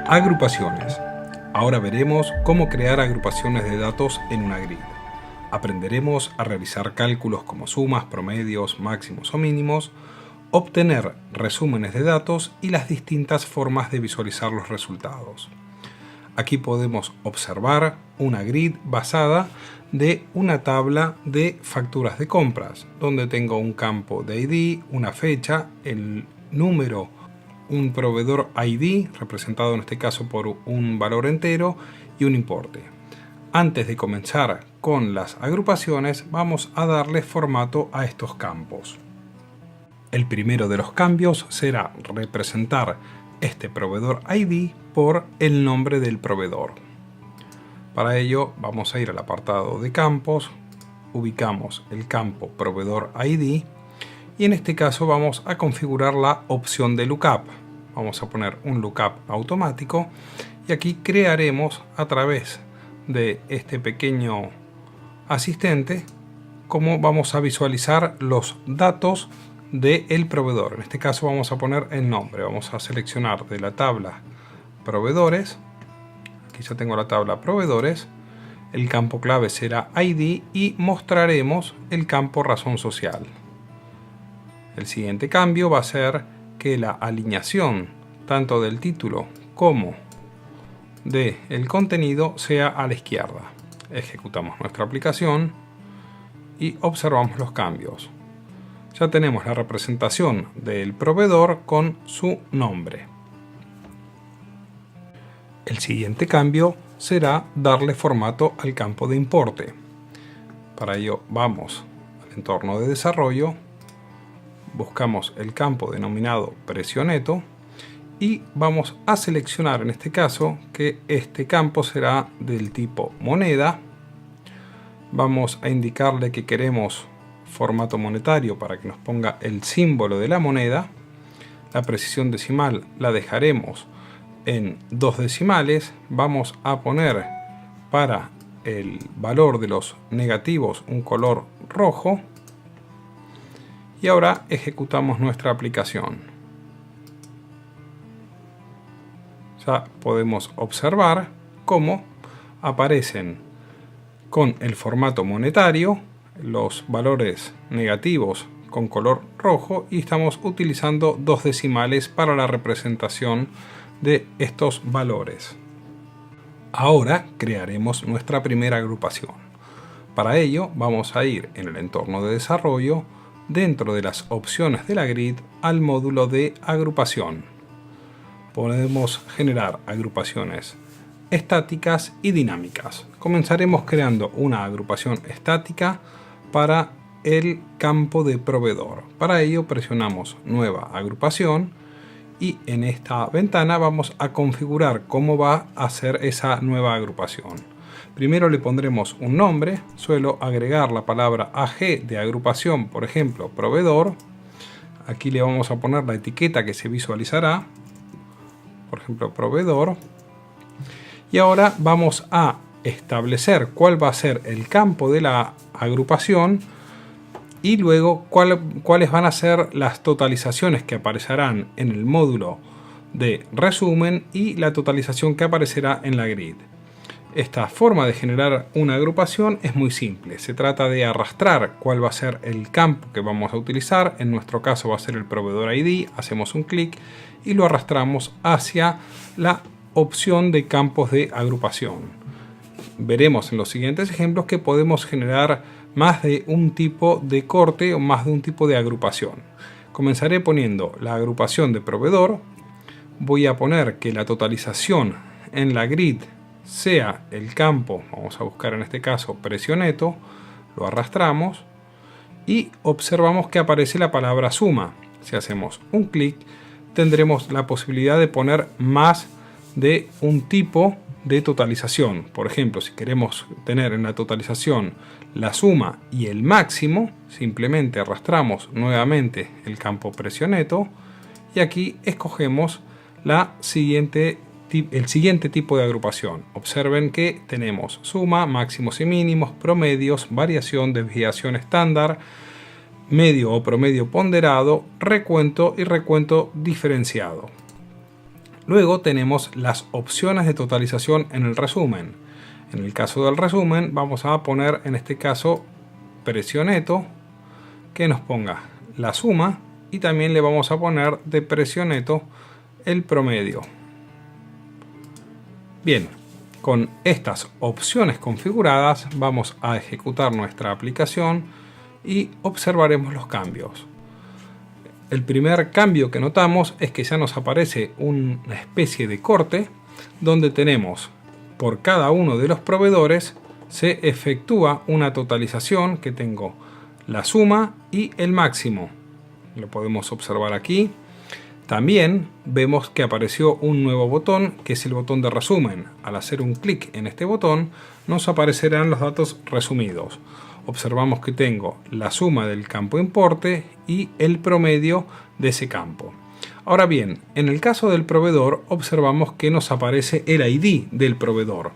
Agrupaciones. Ahora veremos cómo crear agrupaciones de datos en una grid. Aprenderemos a realizar cálculos como sumas, promedios, máximos o mínimos, obtener resúmenes de datos y las distintas formas de visualizar los resultados. Aquí podemos observar una grid basada de una tabla de facturas de compras, donde tengo un campo de ID, una fecha, el número, un proveedor ID, representado en este caso por un valor entero, y un importe. Antes de comenzar con las agrupaciones, vamos a darle formato a estos campos. El primero de los cambios será representar este proveedor ID por el nombre del proveedor. Para ello vamos a ir al apartado de campos, ubicamos el campo proveedor ID y en este caso vamos a configurar la opción de lookup. Vamos a poner un lookup automático y aquí crearemos a través de este pequeño asistente cómo vamos a visualizar los datos del proveedor. En este caso vamos a poner el nombre, vamos a seleccionar de la tabla proveedores. Aquí ya tengo la tabla proveedores, el campo clave será ID y mostraremos el campo razón social. El siguiente cambio va a ser que la alineación tanto del título como del contenido sea a la izquierda. Ejecutamos nuestra aplicación y observamos los cambios. Ya tenemos la representación del proveedor con su nombre. El siguiente cambio será darle formato al campo de importe. Para ello vamos al entorno de desarrollo, buscamos el campo denominado precio neto y vamos a seleccionar en este caso que este campo será del tipo moneda. Vamos a indicarle que queremos formato monetario para que nos ponga el símbolo de la moneda. La precisión decimal la dejaremos en 2 decimales. Vamos a poner para el valor de los negativos un color rojo y ahora ejecutamos nuestra aplicación. Ya podemos observar cómo aparecen con el formato monetario los valores negativos con color rojo y estamos utilizando 2 decimales para la representación de estos valores. Ahora crearemos nuestra primera agrupación. Para ello vamos a ir en el entorno de desarrollo, dentro de las opciones de la grid, al módulo de agrupación. Podemos generar agrupaciones estáticas y dinámicas. Comenzaremos creando una agrupación estática para el campo de proveedor. Para ello presionamos nueva agrupación y en esta ventana vamos a configurar cómo va a ser esa nueva agrupación. Primero le pondremos un nombre. Suelo agregar la palabra AG de agrupación, por ejemplo proveedor. Aquí le vamos a poner la etiqueta que se visualizará, por ejemplo proveedor. Y ahora vamos a establecer cuál va a ser el campo de la agrupación y luego cuáles van a ser las totalizaciones que aparecerán en el módulo de resumen y la totalización que aparecerá en la grid. Esta forma de generar una agrupación es muy simple. Se trata de arrastrar cuál va a ser el campo que vamos a utilizar. En nuestro caso va a ser el proveedor ID. Hacemos un clic y lo arrastramos hacia la opción de campos de agrupación. Veremos en los siguientes ejemplos que podemos generar más de un tipo de corte o más de un tipo de agrupación. Comenzaré poniendo la agrupación de proveedor. Voy a poner que la totalización en la grid sea el campo, vamos a buscar en este caso precio neto, lo arrastramos y observamos que aparece la palabra suma. Si hacemos un clic tendremos la posibilidad de poner más de un tipo de totalización. Por ejemplo, si queremos tener en la totalización la suma y el máximo, simplemente arrastramos nuevamente el campo precio neto y aquí escogemos el siguiente tipo de agrupación. Observen que tenemos suma, máximos y mínimos, promedios, variación, desviación estándar, medio o promedio ponderado, recuento y recuento diferenciado. Luego tenemos las opciones de totalización en el resumen. En el caso del resumen vamos a poner en este caso precio neto, que nos ponga la suma, y también le vamos a poner de precio neto el promedio. Bien, con estas opciones configuradas vamos a ejecutar nuestra aplicación y observaremos los cambios. El primer cambio que notamos es que ya nos aparece una especie de corte donde tenemos por cada uno de los proveedores se efectúa una totalización que tengo la suma y el máximo. Lo podemos observar aquí. También vemos que apareció un nuevo botón, que es el botón de resumen. Al hacer un clic en este botón nos aparecerán los datos resumidos. Observamos que tengo la suma del campo importe y el promedio de ese campo. Ahora bien, en el caso del proveedor observamos que nos aparece el ID del proveedor.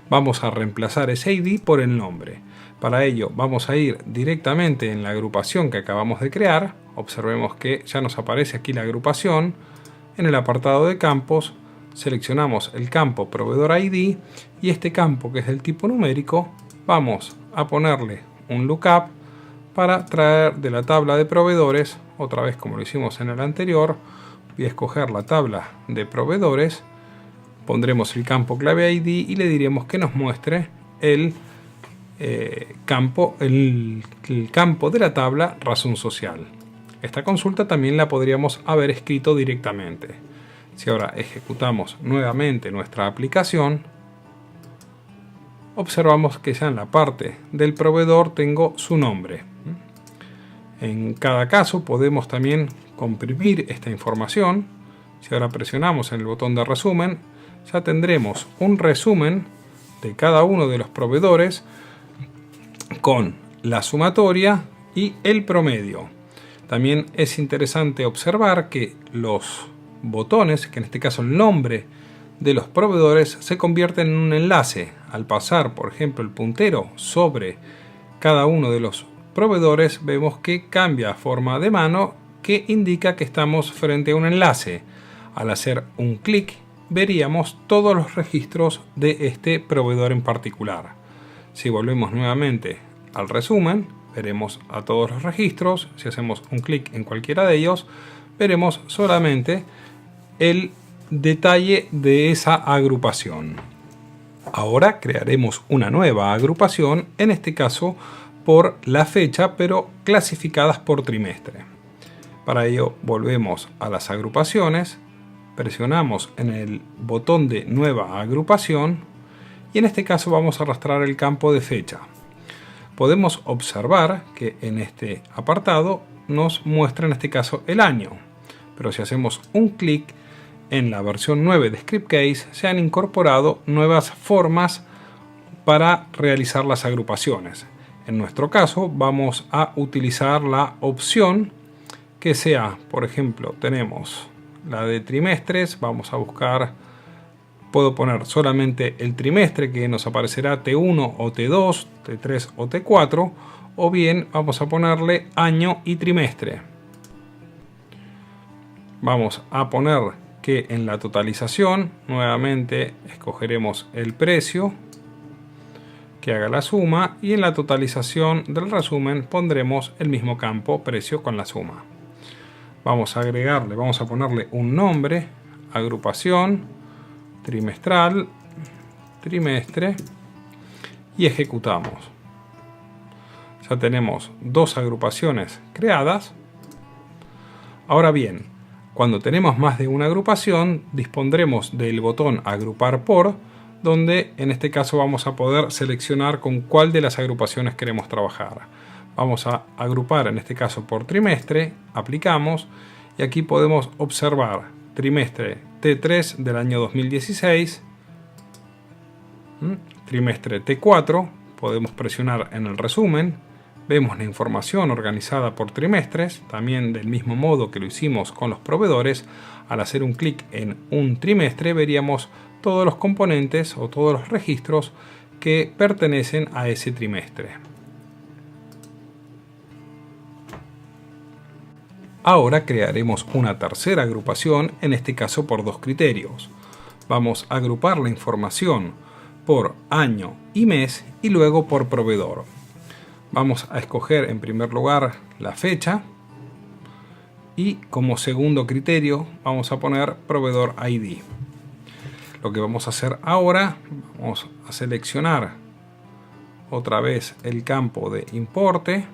Vamos a reemplazar ese ID por el nombre. Para ello vamos a ir directamente en la agrupación que acabamos de crear. Observemos que ya nos aparece aquí la agrupación. En el apartado de campos seleccionamos el campo proveedor ID y este campo, que es del tipo numérico, vamos a ponerle un lookup para traer de la tabla de proveedores, otra vez como lo hicimos en el anterior. Voy a escoger la tabla de proveedores, pondremos el campo clave ID y le diremos que nos muestre el campo de la tabla razón social. Esta consulta también la podríamos haber escrito directamente. Si ahora ejecutamos nuevamente nuestra aplicación, observamos que ya en la parte del proveedor tengo su nombre. En cada caso podemos también comprimir esta información. Si ahora presionamos en el botón de resumen, ya tendremos un resumen de cada uno de los proveedores con la sumatoria y el promedio. También es interesante observar que los botones, que en este caso el nombre de los proveedores, se convierten en un enlace. Al pasar, por ejemplo, el puntero sobre cada uno de los proveedores, vemos que cambia a forma de mano, que indica que estamos frente a un enlace. Al hacer un clic, veríamos todos los registros de este proveedor en particular. Si volvemos nuevamente al resumen, veremos a todos los registros. Si hacemos un clic en cualquiera de ellos, veremos solamente el detalle de esa agrupación. Ahora crearemos una nueva agrupación, en este caso por la fecha, pero clasificadas por trimestre. Para ello volvemos a las agrupaciones, presionamos en el botón de nueva agrupación y en este caso vamos a arrastrar el campo de fecha. Podemos observar que en este apartado nos muestra en este caso el año, pero si hacemos un clic en la versión 9 de Scriptcase se han incorporado nuevas formas para realizar las agrupaciones. En nuestro caso vamos a utilizar la opción que sea, por ejemplo, tenemos la de trimestres, vamos a buscar, puedo poner solamente el trimestre, que nos aparecerá T1 o T2, T3 o T4, o bien vamos a ponerle año y trimestre. Vamos a poner que en la totalización nuevamente escogeremos el precio, que haga la suma, y en la totalización del resumen pondremos el mismo campo, precio con la suma. Vamos a agregarle, vamos a ponerle un nombre, agrupación, trimestral, trimestre, y ejecutamos. Ya tenemos dos agrupaciones creadas. Ahora bien, cuando tenemos más de una agrupación, dispondremos del botón agrupar por, donde en este caso vamos a poder seleccionar con cuál de las agrupaciones queremos trabajar. Vamos a agrupar en este caso por trimestre, aplicamos y aquí podemos observar trimestre T3 del año 2016, trimestre T4, podemos presionar en el resumen, vemos la información organizada por trimestres, también del mismo modo que lo hicimos con los proveedores. Al hacer un clic en un trimestre veríamos todos los componentes o todos los registros que pertenecen a ese trimestre. Ahora crearemos una tercera agrupación, en este caso por dos criterios. Vamos a agrupar la información por año y mes y luego por proveedor. Vamos a escoger en primer lugar la fecha y como segundo criterio vamos a poner proveedor ID. Lo que vamos a hacer ahora, vamos a seleccionar otra vez el campo de importe.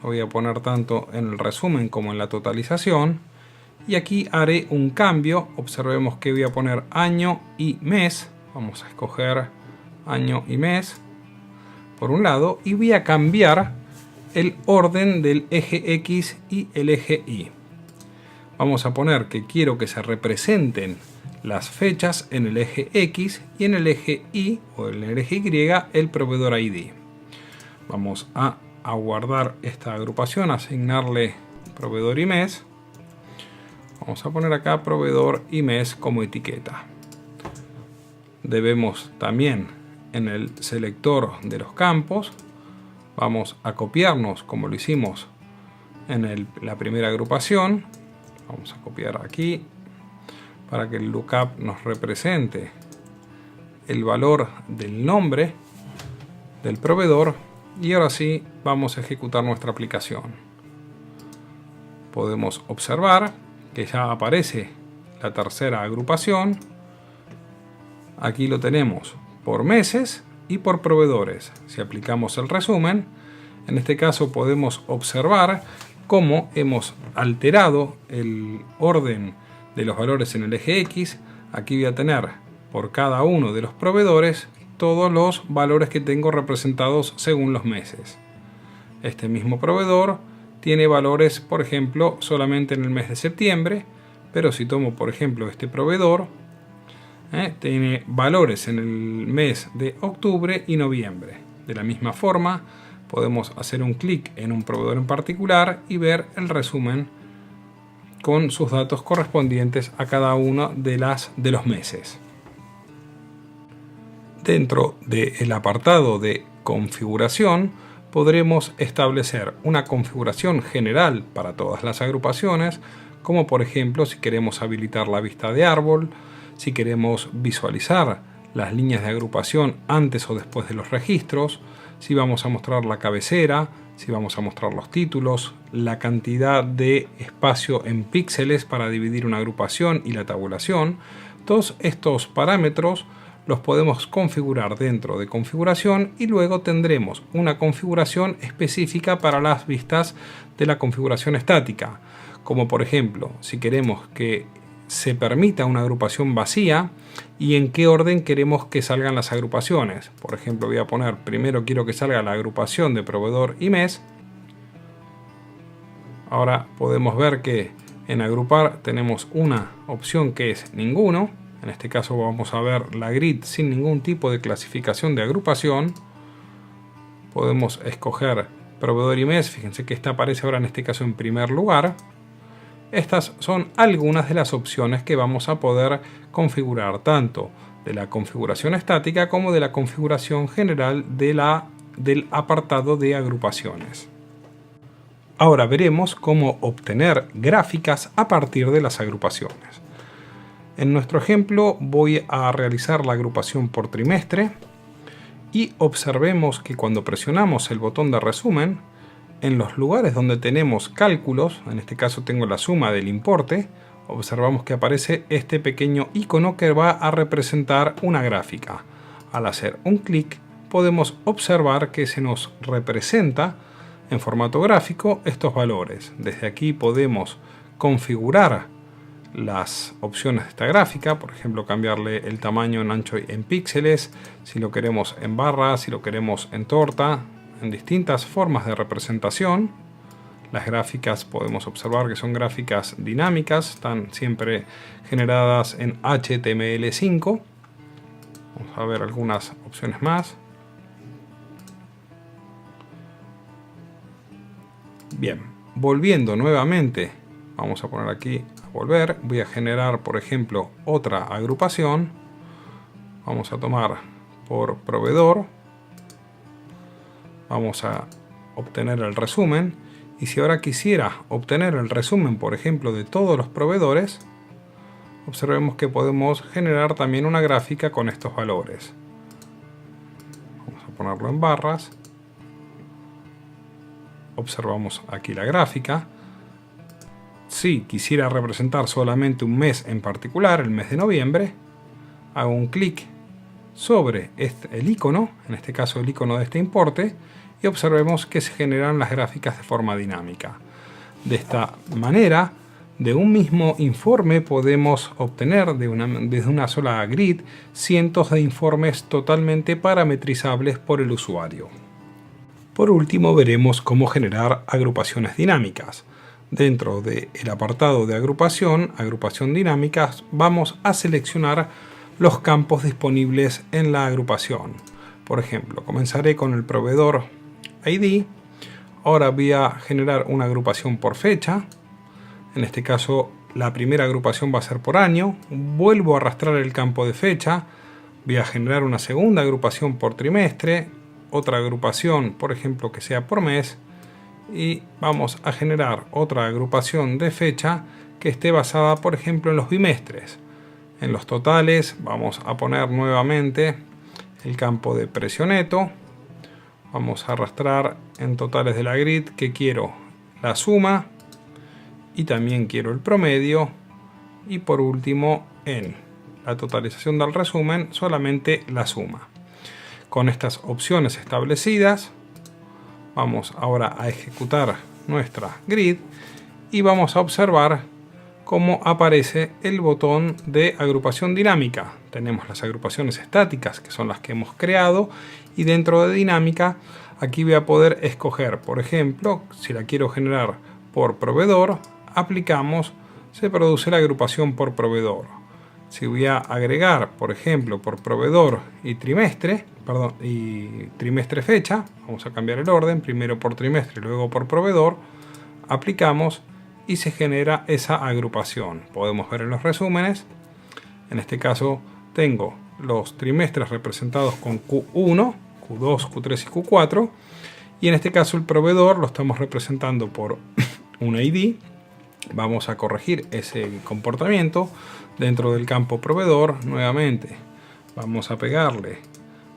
Lo voy a poner tanto en el resumen como en la totalización. Y aquí haré un cambio. Observemos que voy a poner año y mes. Vamos a escoger año y mes por un lado. Y voy a cambiar el orden del eje X y el eje Y. Vamos a poner que quiero que se representen las fechas en el eje X y en el eje Y o en el eje Y el proveedor ID. Vamos a guardar esta agrupación, asignarle proveedor y mes. Vamos a poner acá proveedor y mes como etiqueta. Debemos también en el selector de los campos, vamos a copiarnos como lo hicimos en la primera agrupación. Vamos a copiar aquí para que el lookup nos represente el valor del nombre del proveedor. Y ahora sí vamos a ejecutar nuestra aplicación. Podemos observar que ya aparece la tercera agrupación. Aquí lo tenemos por meses y por proveedores. Si aplicamos el resumen, en este caso podemos observar cómo hemos alterado el orden de los valores en el eje X. Aquí voy a tener por cada uno de los proveedores todos los valores que tengo representados según los meses. Este mismo proveedor tiene valores, por ejemplo, solamente en el mes de septiembre, pero si tomo, por ejemplo, este proveedor, tiene valores en el mes de octubre y noviembre. De la misma forma, podemos hacer un clic en un proveedor en particular y ver el resumen con sus datos correspondientes a cada uno de los meses. Dentro del apartado de configuración podremos establecer una configuración general para todas las agrupaciones, como por ejemplo si queremos habilitar la vista de árbol, si queremos visualizar las líneas de agrupación antes o después de los registros, si vamos a mostrar la cabecera, si vamos a mostrar los títulos, la cantidad de espacio en píxeles para dividir una agrupación y la tabulación. Todos estos parámetros los podemos configurar dentro de configuración y luego tendremos una configuración específica para las vistas de la configuración estática, como por ejemplo si queremos que se permita una agrupación vacía y en qué orden queremos que salgan las agrupaciones. Por ejemplo, voy a poner primero quiero que salga la agrupación de proveedor y mes. Ahora podemos ver que en agrupar tenemos una opción que es ninguno. En este caso vamos a ver la grid sin ningún tipo de clasificación de agrupación. Podemos escoger proveedor y mes. Fíjense que esta aparece ahora en este caso en primer lugar. Estas son algunas de las opciones que vamos a poder configurar tanto de la configuración estática como de la configuración general del apartado de agrupaciones. Ahora veremos cómo obtener gráficas a partir de las agrupaciones. En nuestro ejemplo voy a realizar la agrupación por trimestre y observemos que cuando presionamos el botón de resumen, en los lugares donde tenemos cálculos, en este caso tengo la suma del importe, observamos que aparece este pequeño icono que va a representar una gráfica. Al hacer un clic podemos observar que se nos representa en formato gráfico estos valores. Desde aquí podemos configurar las opciones de esta gráfica, por ejemplo cambiarle el tamaño en ancho y en píxeles, si lo queremos en barra, si lo queremos en torta, en distintas formas de representación. Las gráficas podemos observar que son gráficas dinámicas, están siempre generadas en HTML5. Vamos a ver algunas opciones más. Bien, volviendo nuevamente, vamos a poner aquí volver, voy a generar por ejemplo otra agrupación. Vamos a tomar por proveedor, vamos a obtener el resumen Y si ahora quisiera obtener el resumen, por ejemplo, de todos los proveedores, observemos que podemos generar también una gráfica con estos valores. Vamos a ponerlo en barras. Observamos aquí la gráfica. Si quisiera representar solamente un mes en particular, el mes de noviembre, hago un clic sobre el icono, en este caso el icono de este importe, y observemos que se generan las gráficas de forma dinámica. De esta manera, de un mismo informe podemos obtener desde una sola grid cientos de informes totalmente parametrizables por el usuario. Por último, veremos cómo generar agrupaciones dinámicas. Dentro del apartado de agrupación dinámicas, vamos a seleccionar los campos disponibles en la agrupación. Por ejemplo, comenzaré con el proveedor ID. Ahora voy a generar una agrupación por fecha. En este caso, la primera agrupación va a ser por año. Vuelvo a arrastrar el campo de fecha. Voy a generar una segunda agrupación por trimestre. Otra agrupación, por ejemplo, que sea por mes. Y vamos a generar otra agrupación de fecha que esté basada, por ejemplo, en los bimestres. En los totales vamos a poner nuevamente el campo de precio neto. Vamos a arrastrar en totales de la grid que quiero la suma y también quiero el promedio. Y por último, en la totalización del resumen, solamente la suma. Con estas opciones establecidas, vamos ahora a ejecutar nuestra grid y vamos a observar cómo aparece el botón de agrupación dinámica. Tenemos las agrupaciones estáticas, que son las que hemos creado, y dentro de dinámica aquí voy a poder escoger, por ejemplo, si la quiero generar por proveedor, aplicamos, se produce la agrupación por proveedor. Si voy a agregar, por ejemplo, por proveedor y trimestre fecha, vamos a cambiar el orden, primero por trimestre y luego por proveedor, aplicamos y se genera esa agrupación. Podemos ver en los resúmenes, en este caso tengo los trimestres representados con Q1, Q2, Q3 y Q4, y en este caso el proveedor lo estamos representando por un ID. Vamos a corregir ese comportamiento dentro del campo proveedor. Nuevamente vamos a pegarle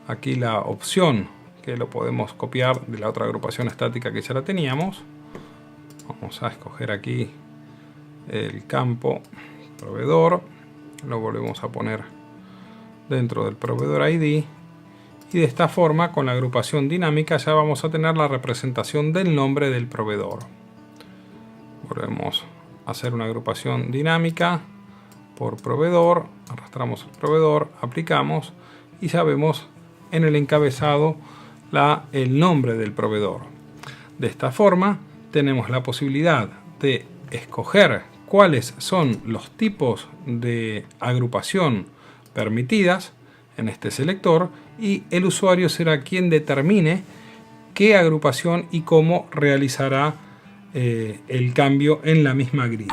aquí la opción que lo podemos copiar de la otra agrupación estática que ya la teníamos. Vamos a escoger aquí el campo proveedor, lo volvemos a poner dentro del proveedor ID y de esta forma, con la agrupación dinámica, ya vamos a tener la representación del nombre del proveedor. Volvemos a hacer una agrupación dinámica por proveedor, arrastramos el proveedor, aplicamos y ya vemos en el encabezado el nombre del proveedor. De esta forma tenemos la posibilidad de escoger cuáles son los tipos de agrupación permitidas en este selector y el usuario será quien determine qué agrupación y cómo realizará el cambio en la misma grid.